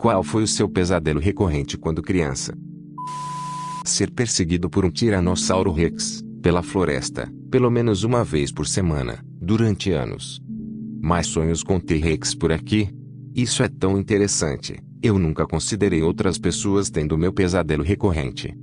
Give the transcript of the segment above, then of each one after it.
Qual foi o seu pesadelo recorrente quando criança? Ser perseguido por um Tiranossauro Rex, pela floresta, pelo menos uma vez por semana, durante anos. Mais sonhos com T-Rex por aqui? Isso é tão interessante, eu nunca considerei outras pessoas tendo meu pesadelo recorrente.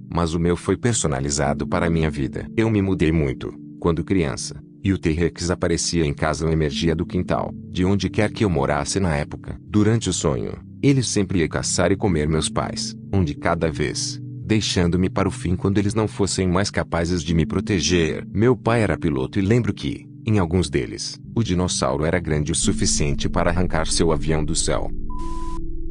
Mas o meu foi personalizado para a minha vida. Eu me mudei muito, quando criança, e o T-Rex aparecia em casa ou emergia do quintal, de onde quer que eu morasse na época. Durante o sonho, ele sempre ia caçar e comer meus pais, um de cada vez, deixando-me para o fim quando eles não fossem mais capazes de me proteger. Meu pai era piloto e lembro que, em alguns deles, o dinossauro era grande o suficiente para arrancar seu avião do céu.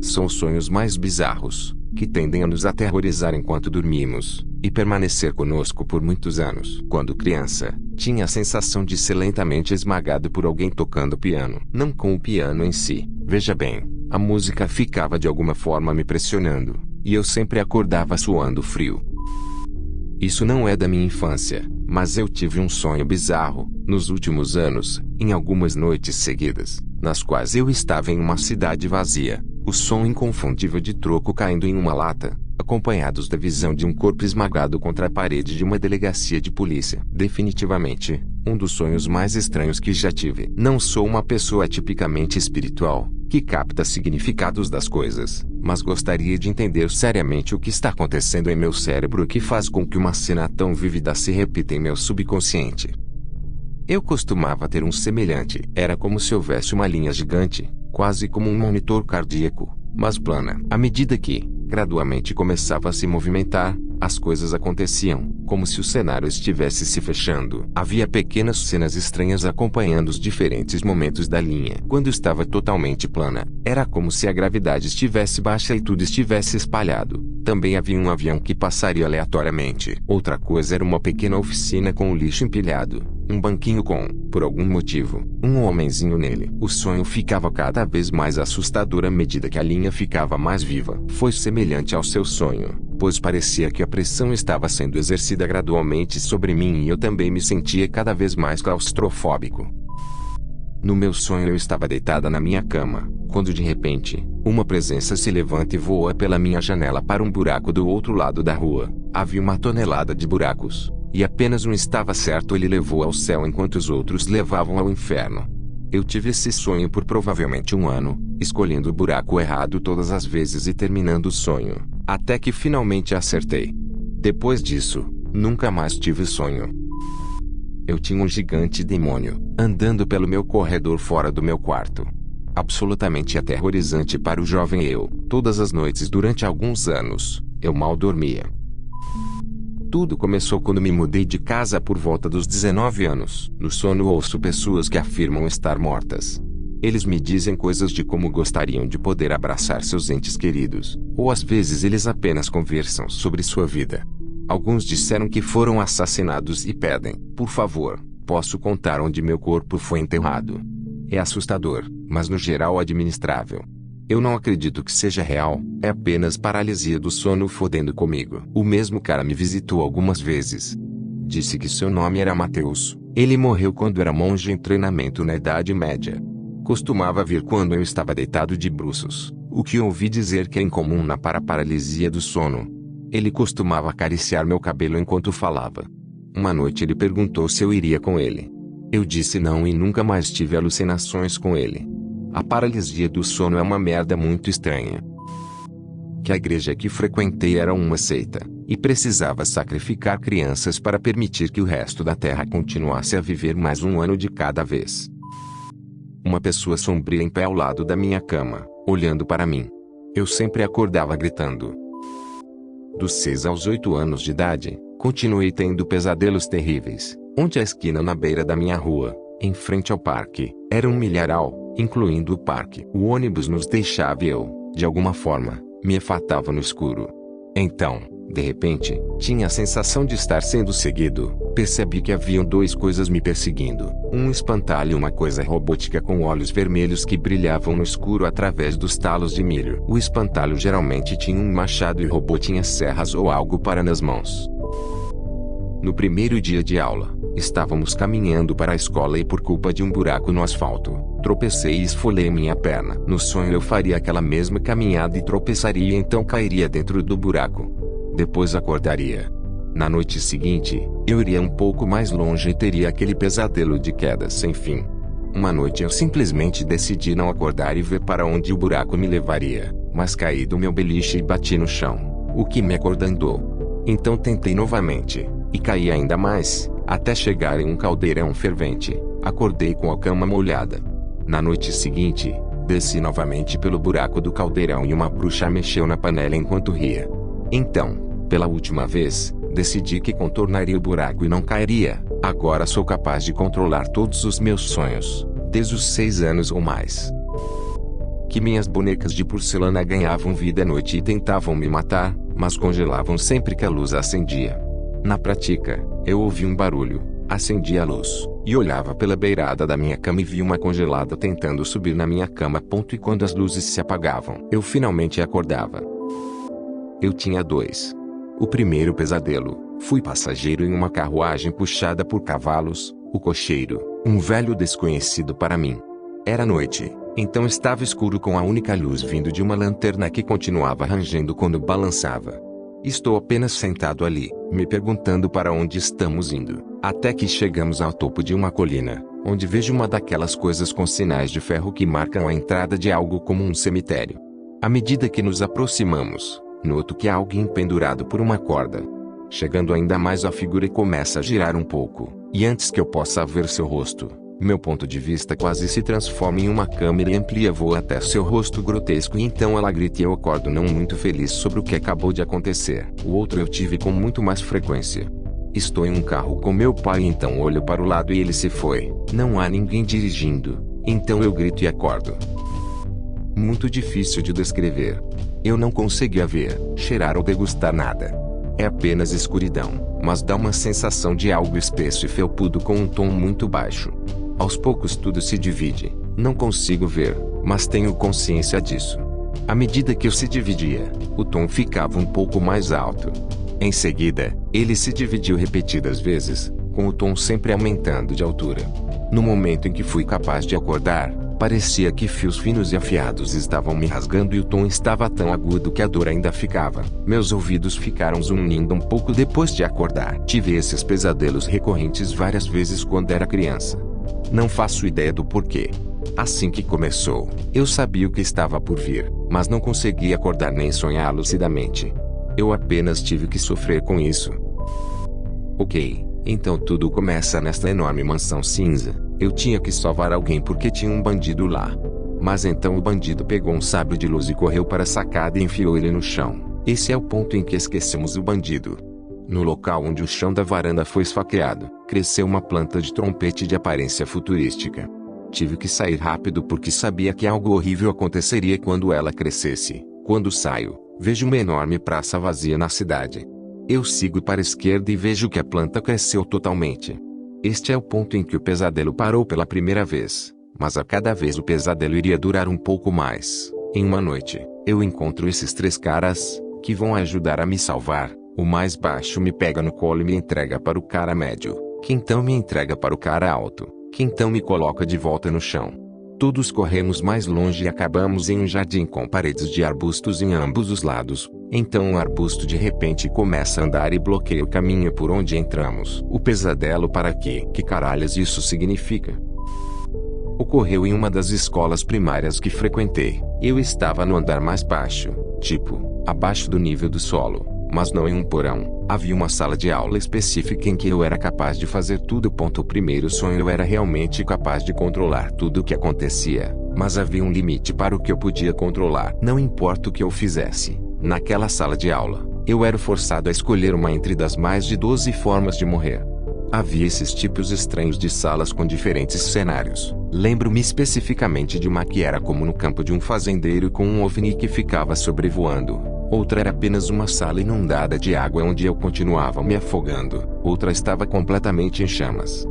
São os sonhos mais bizarros, que tendem a nos aterrorizar enquanto dormimos, e permanecer conosco por muitos anos. Quando criança, tinha a sensação de ser lentamente esmagado por alguém tocando piano. Não com o piano em si, veja bem, a música ficava de alguma forma me pressionando, e eu sempre acordava suando frio. Isso não é da minha infância, mas eu tive um sonho bizarro, nos últimos anos, em algumas noites seguidas, nas quais eu estava em uma cidade vazia, o som inconfundível de troco caindo em uma lata, acompanhados da visão de um corpo esmagado contra a parede de uma delegacia de polícia. Definitivamente, um dos sonhos mais estranhos que já tive. Não sou uma pessoa tipicamente espiritual, que capta significados das coisas, mas gostaria de entender seriamente o que está acontecendo em meu cérebro e que faz com que uma cena tão vívida se repita em meu subconsciente. Eu costumava ter um semelhante. Era como se houvesse uma linha gigante, quase como um monitor cardíaco, mas plana. À medida que, gradualmente começava a se movimentar, as coisas aconteciam, como se o cenário estivesse se fechando. Havia pequenas cenas estranhas acompanhando os diferentes momentos da linha. Quando estava totalmente plana, era como se a gravidade estivesse baixa e tudo estivesse espalhado. Também havia um avião que passaria aleatoriamente. Outra coisa era uma pequena oficina com o lixo empilhado, um banquinho com, por algum motivo, um homenzinho nele. O sonho ficava cada vez mais assustador à medida que a linha ficava mais viva. Foi semelhante ao seu sonho, pois parecia que a pressão estava sendo exercida gradualmente sobre mim e eu também me sentia cada vez mais claustrofóbico. No meu sonho eu estava deitada na minha cama, quando de repente, uma presença se levanta e voa pela minha janela para um buraco do outro lado da rua. Havia uma tonelada de buracos, e apenas um estava certo, ele levou ao céu enquanto os outros levavam ao inferno. Eu tive esse sonho por provavelmente um ano, escolhendo o buraco errado todas as vezes e terminando o sonho, até que finalmente acertei. Depois disso, nunca mais tive sonho. Eu tinha um gigante demônio, andando pelo meu corredor fora do meu quarto. Absolutamente aterrorizante para o jovem eu. Todas as noites durante alguns anos, eu mal dormia. Tudo começou quando me mudei de casa por volta dos 19 anos. No sono ouço pessoas que afirmam estar mortas. Eles me dizem coisas de como gostariam de poder abraçar seus entes queridos, ou às vezes eles apenas conversam sobre sua vida. Alguns disseram que foram assassinados e pedem, por favor, posso contar onde meu corpo foi enterrado. É assustador, mas no geral administrável. Eu não acredito que seja real, é apenas paralisia do sono fodendo comigo. O mesmo cara me visitou algumas vezes. Disse que seu nome era Mateus. Ele morreu quando era monge em treinamento na Idade Média. Costumava vir quando eu estava deitado de bruços, o que ouvi dizer que é incomum na paralisia do sono. Ele costumava acariciar meu cabelo enquanto falava. Uma noite ele perguntou se eu iria com ele. Eu disse não e nunca mais tive alucinações com ele. A paralisia do sono é uma merda muito estranha. Que a igreja que frequentei era uma seita, e precisava sacrificar crianças para permitir que o resto da terra continuasse a viver mais um ano de cada vez. Uma pessoa sombria em pé ao lado da minha cama, olhando para mim. Eu sempre acordava gritando. Dos 6 aos 8 anos de idade, continuei tendo pesadelos terríveis, onde a esquina na beira da minha rua, em frente ao parque, era um milharal, incluindo o parque. O ônibus nos deixava e eu, de alguma forma, me afatava no escuro. Então, de repente, tinha a sensação de estar sendo seguido. Percebi que haviam duas coisas me perseguindo. Um espantalho e uma coisa robótica com olhos vermelhos que brilhavam no escuro através dos talos de milho. O espantalho geralmente tinha um machado e o robô tinha serras ou algo para nas mãos. No primeiro dia de aula, estávamos caminhando para a escola e por culpa de um buraco no asfalto, tropecei e esfolei minha perna. No sonho eu faria aquela mesma caminhada e tropeçaria e então cairia dentro do buraco. Depois acordaria. Na noite seguinte, eu iria um pouco mais longe e teria aquele pesadelo de queda sem fim. Uma noite eu simplesmente decidi não acordar e ver para onde o buraco me levaria, mas caí do meu beliche e bati no chão, o que me acordou. Então tentei novamente, e caí ainda mais, até chegar em um caldeirão fervente. Acordei com a cama molhada. Na noite seguinte, desci novamente pelo buraco do caldeirão e uma bruxa mexeu na panela enquanto ria. Então, pela última vez, decidi que contornaria o buraco e não cairia. Agora sou capaz de controlar todos os meus sonhos, desde os 6 anos ou mais. Que minhas bonecas de porcelana ganhavam vida à noite e tentavam me matar, mas congelavam sempre que a luz acendia. Na prática, eu ouvi um barulho, acendi a luz, e olhava pela beirada da minha cama e vi uma congelada tentando subir na minha cama. E quando as luzes se apagavam, eu finalmente acordava. Eu tinha 2. O primeiro pesadelo, fui passageiro em uma carruagem puxada por cavalos, o cocheiro, um velho desconhecido para mim. Era noite, então estava escuro com a única luz vindo de uma lanterna que continuava rangendo quando balançava. Estou apenas sentado ali, me perguntando para onde estamos indo, até que chegamos ao topo de uma colina, onde vejo uma daquelas coisas com sinais de ferro que marcam a entrada de algo como um cemitério. À medida que nos aproximamos, noto que há alguém pendurado por uma corda. Chegando ainda mais a figura começa a girar um pouco, e antes que eu possa ver seu rosto, meu ponto de vista quase se transforma em uma câmera e amplia voo até seu rosto grotesco e então ela grita e eu acordo não muito feliz sobre o que acabou de acontecer. O outro eu tive com muito mais frequência. Estou em um carro com meu pai e então olho para o lado e ele se foi. Não há ninguém dirigindo, então eu grito e acordo. Muito difícil de descrever. Eu não conseguia ver, cheirar ou degustar nada. É apenas escuridão, mas dá uma sensação de algo espesso e felpudo com um tom muito baixo. Aos poucos tudo se divide, não consigo ver, mas tenho consciência disso. À medida que eu se dividia, o tom ficava um pouco mais alto. Em seguida, ele se dividiu repetidas vezes, com o tom sempre aumentando de altura. No momento em que fui capaz de acordar, parecia que fios finos e afiados estavam me rasgando e o tom estava tão agudo que a dor ainda ficava. Meus ouvidos ficaram zunindo um pouco depois de acordar. Tive esses pesadelos recorrentes várias vezes quando era criança. Não faço ideia do porquê. Assim que começou, eu sabia o que estava por vir, mas não conseguia acordar nem sonhar lucidamente. Eu apenas tive que sofrer com isso. Ok, então tudo começa nesta enorme mansão cinza. Eu tinha que salvar alguém porque tinha um bandido lá. Mas então o bandido pegou um sabre de luz e correu para a sacada e enfiou ele no chão. Esse é o ponto em que esquecemos o bandido. No local onde o chão da varanda foi esfaqueado, cresceu uma planta de trompete de aparência futurística. Tive que sair rápido porque sabia que algo horrível aconteceria quando ela crescesse. Quando saio, vejo uma enorme praça vazia na cidade. Eu sigo para a esquerda e vejo que a planta cresceu totalmente. Este é o ponto em que o pesadelo parou pela primeira vez, mas a cada vez o pesadelo iria durar um pouco mais. Em uma noite, eu encontro esses 3 caras, que vão ajudar a me salvar. O mais baixo me pega no colo e me entrega para o cara médio, que então me entrega para o cara alto, que então me coloca de volta no chão. Todos corremos mais longe e acabamos em um jardim com paredes de arbustos em ambos os lados. Então um arbusto de repente começa a andar e bloqueia o caminho por onde entramos. O pesadelo para quê? Que caralhos isso significa? Ocorreu em uma das escolas primárias que frequentei. Eu estava no andar mais baixo, tipo, abaixo do nível do solo, mas não em um porão. Havia uma sala de aula específica em que eu era capaz de fazer tudo. O primeiro sonho eu era realmente capaz de controlar tudo o que acontecia, mas havia um limite para o que eu podia controlar. Não importa o que eu fizesse. Naquela sala de aula, eu era forçado a escolher uma entre das mais de 12 formas de morrer. Havia esses tipos estranhos de salas com diferentes cenários. Lembro-me especificamente de uma que era como no campo de um fazendeiro com um ovni que ficava sobrevoando. Outra era apenas uma sala inundada de água onde eu continuava me afogando. Outra estava completamente em chamas.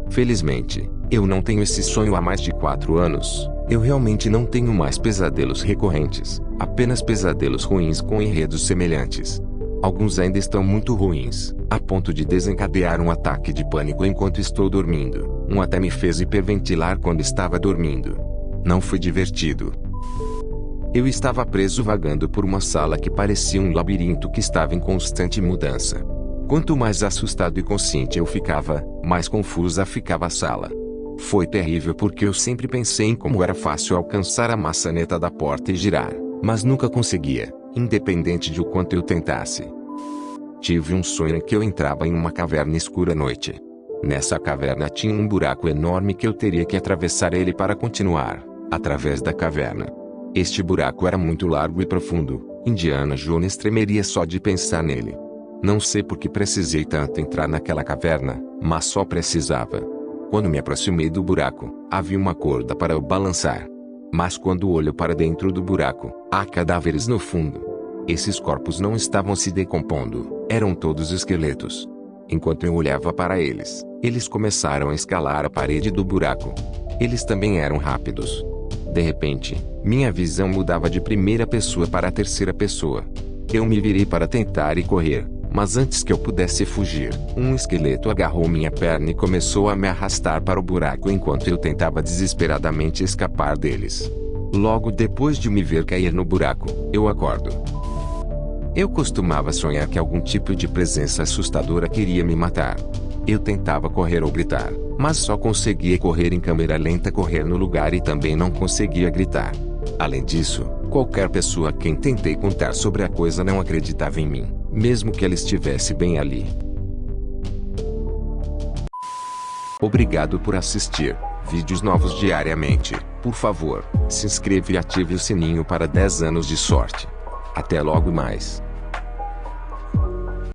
Felizmente, eu não tenho esse sonho há mais de 4 anos. Eu realmente não tenho mais pesadelos recorrentes, apenas pesadelos ruins com enredos semelhantes. Alguns ainda estão muito ruins, a ponto de desencadear um ataque de pânico enquanto estou dormindo. Um até me fez hiperventilar quando estava dormindo. Não foi divertido. Eu estava preso vagando por uma sala que parecia um labirinto que estava em constante mudança. Quanto mais assustado e consciente eu ficava, mais confusa ficava a sala. Foi terrível porque eu sempre pensei em como era fácil alcançar a maçaneta da porta e girar, mas nunca conseguia, independente de o quanto eu tentasse. Tive um sonho em que eu entrava em uma caverna escura à noite. Nessa caverna tinha um buraco enorme que eu teria que atravessar ele para continuar, através da caverna. Este buraco era muito largo e profundo, Indiana Jones tremeria só de pensar nele. Não sei por que precisei tanto entrar naquela caverna, mas só precisava. Quando me aproximei do buraco, havia uma corda para eu balançar. Mas quando olho para dentro do buraco, há cadáveres no fundo. Esses corpos não estavam se decompondo, eram todos esqueletos. Enquanto eu olhava para eles, eles começaram a escalar a parede do buraco. Eles também eram rápidos. De repente, minha visão mudava de primeira pessoa para a terceira pessoa. Eu me virei para tentar ir correr, mas antes que eu pudesse fugir, um esqueleto agarrou minha perna e começou a me arrastar para o buraco enquanto eu tentava desesperadamente escapar deles. Logo depois de me ver cair no buraco, eu acordo. Eu costumava sonhar que algum tipo de presença assustadora queria me matar. Eu tentava correr ou gritar, mas só conseguia correr em câmera lenta, correr no lugar e também não conseguia gritar. Além disso, qualquer pessoa a quem tentei contar sobre a coisa não acreditava em mim, mesmo que ela estivesse bem ali. Obrigado por assistir. Vídeos novos diariamente. Por favor, se inscreva e ative o sininho para 10 anos de sorte. Até logo mais.